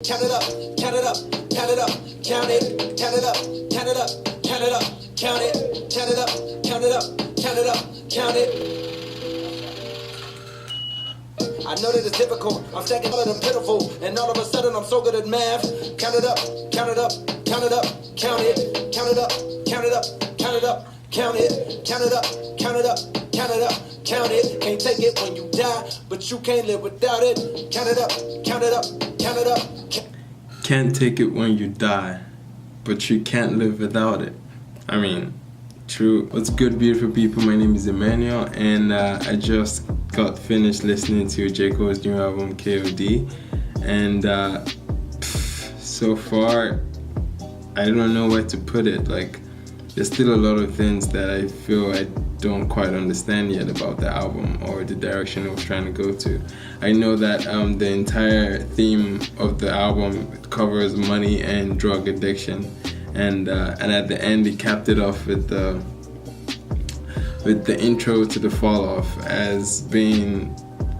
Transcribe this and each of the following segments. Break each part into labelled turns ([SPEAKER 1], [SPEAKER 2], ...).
[SPEAKER 1] Count it up, count it up, count it up, count it, count it up, count it up, count it up, count it, count it up, count it up, count it up, count it. I know that it's difficult, I'm stacking all of them pitiful, and all of a sudden I'm so good at math. Count it up, count it up, count it up, count it, count it up, count it up, count it up, count it, count it up, count it up, count it up, count it. Can't take it when you die, but you can't live without it. Count it up, count it up, count it up.
[SPEAKER 2] Can't take it when you die, but you can't live without it. I mean, true. What's good, beautiful people? My name is Emmanuel, and I just got finished listening to J. Cole's new album, KOD, and so far, I don't know where to put it. Like, there's still a lot of things that I feel I don't quite understand yet about the album or the direction it was trying to go to. I know that the entire theme of the album covers money and drug addiction, and at the end he capped it off with the intro to the Fall Off as being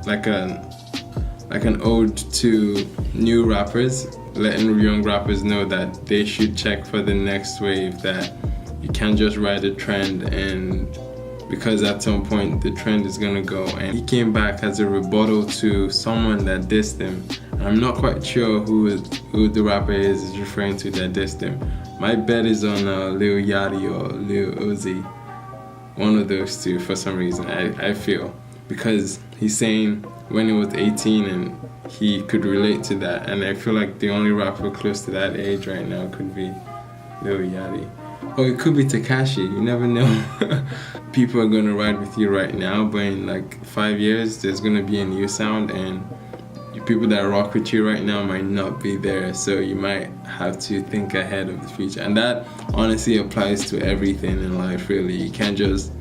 [SPEAKER 2] like an ode to new rappers, letting young rappers know that they should check for the next wave, that you can't just ride a trend, and because at some point the trend is gonna go. And he came back as a rebuttal to someone that dissed him. I'm not quite sure who the rapper is referring to that dissed him. My bet is on Lil Yachty or Lil Uzi, one of those two for some reason, I feel, because he's saying when he was 18 and he could relate to that, and I feel like the only rapper close to that age right now could be Lil Yachty. Or it could be Tekashi, you never know. People are gonna ride with you right now, but in like 5 years, there's gonna be a new sound, and the people that rock with you right now might not be there, so you might have to think ahead of the future. And that honestly applies to everything in life, really. You can't just,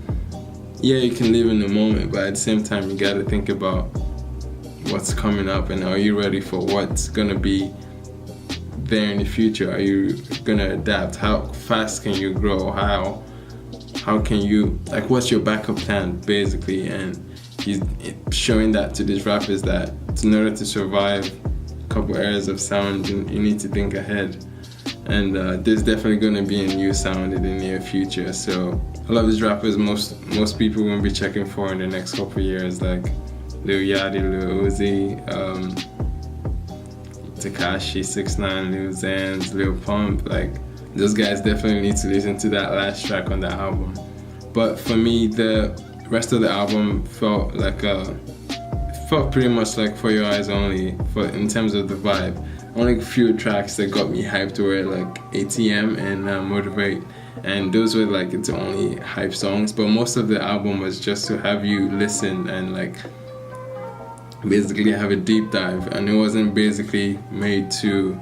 [SPEAKER 2] you can live in the moment, but at the same time, you gotta think about what's coming up, and are you ready for what's gonna be there in the future? Are you gonna adapt? How fast can you grow? How can you, like, what's your backup plan, basically? And he's showing that to these rappers that in order to survive a couple areas of sound, you need to think ahead. And there's definitely gonna be a new sound in the near future. So a lot of these rappers, most people won't be checking for in the next couple years, like Lil Yachty, Lil Uzi, Tekashi, 6ix9ine, Lil Xans, Lil Pump. Like, those guys definitely need to listen to that last track on the album. But for me, the rest of the album felt pretty much like For Your Eyes Only, in terms of the vibe. Only a few tracks that got me hyped were like ATM and Motivate, and those were like its only hype songs. But most of the album was just to have you listen and like basically have a deep dive, and it wasn't basically made to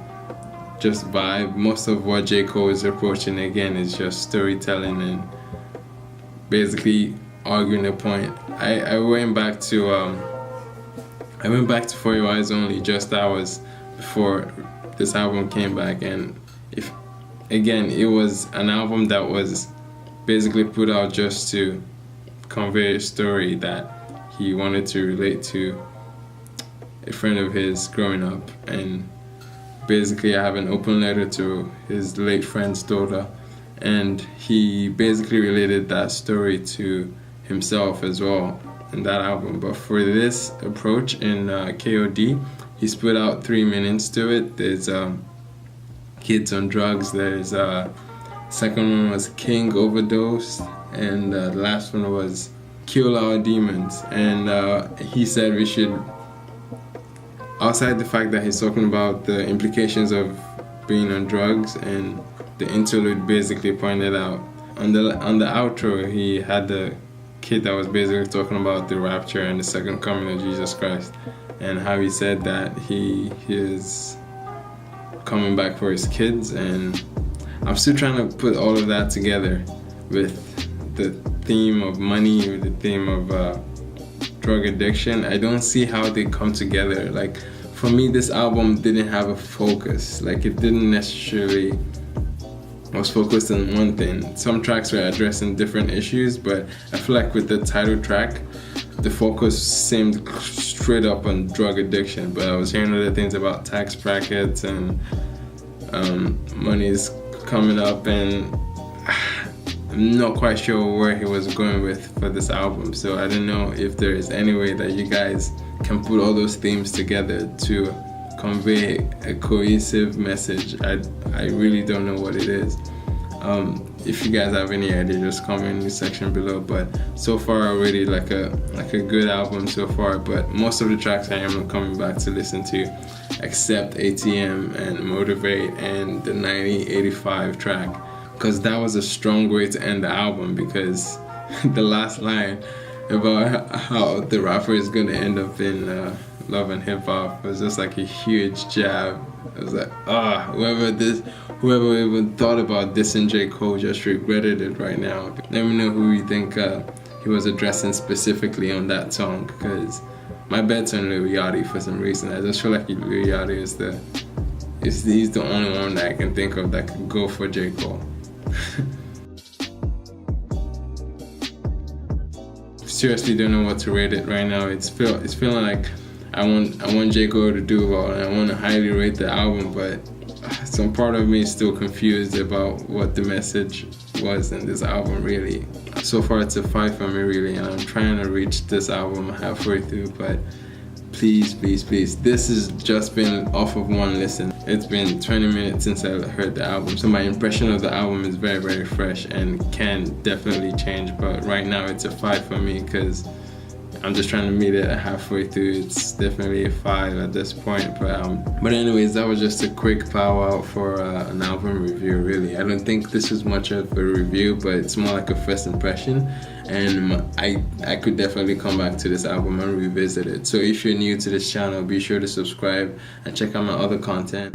[SPEAKER 2] just vibe. Most of what J. Cole is approaching again is just storytelling and basically arguing a point. I went back to For Your Eyes Only just hours before this album came back, and it was an album that was basically put out just to convey a story that he wanted to relate to a friend of his growing up. And basically I have an open letter to his late friend's daughter, and he basically related that story to himself as well in that album. But for this approach in KOD, he split out 3 minutes to it. There's Kids on Drugs, there's second one was King Overdose, and the last one was Kill Our Demons. And he said we should, outside the fact that he's talking about the implications of being on drugs, and the interlude basically pointed out on the outro, he had the kid that was basically talking about the rapture and the second coming of Jesus Christ, and how he said that he is coming back for his kids. And I'm still trying to put all of that together with the theme of money, with the theme of drug addiction. I don't see how they come together. Like, for me, this album didn't have a focus. Like, it didn't necessarily was focused on one thing. Some tracks were addressing different issues, but I feel like with the title track, the focus seemed straight up on drug addiction. But I was hearing other things about tax brackets and money's coming up, and I'm not quite sure where he was going with for this album. So I don't know if there is any way that you guys can put all those themes together to convey a cohesive message. I really don't know what it is. If you guys have any idea, just comment in the section below. But so far already like a good album so far, but most of the tracks I am coming back to listen to, except ATM and Motivate and the 9085 track, because that was a strong way to end the album, because the last line about how the rapper is going to end up in Love and Hip Hop was just like a huge jab. I was like, whoever even thought about dissing J. Cole just regretted it right now. Let me know who you think he was addressing specifically on that song, because my bet's on Lil Yachty for some reason. I just feel like Lil Yachty he's the only one that I can think of that could go for J. Cole. Seriously don't know what to rate it right now. It's feeling like I want J. Cole to do well, and I want to highly rate the album, but some part of me is still confused about what the message was in this album really. So far it's a 5 for me really, and I'm trying to reach this album halfway through, but please, this has just been off of one listen. It's been 20 minutes since I heard the album, so my impression of the album is very, very fresh and can definitely change, but right now it's a 5 for me because I'm just trying to meet it halfway through. It's definitely a 5 at this point, but anyways, that was just a quick powwow for an album review really. I don't think this is much of a review, but it's more like a first impression, and I could definitely come back to this album and revisit it. So if you're new to this channel, be sure to subscribe and check out my other content.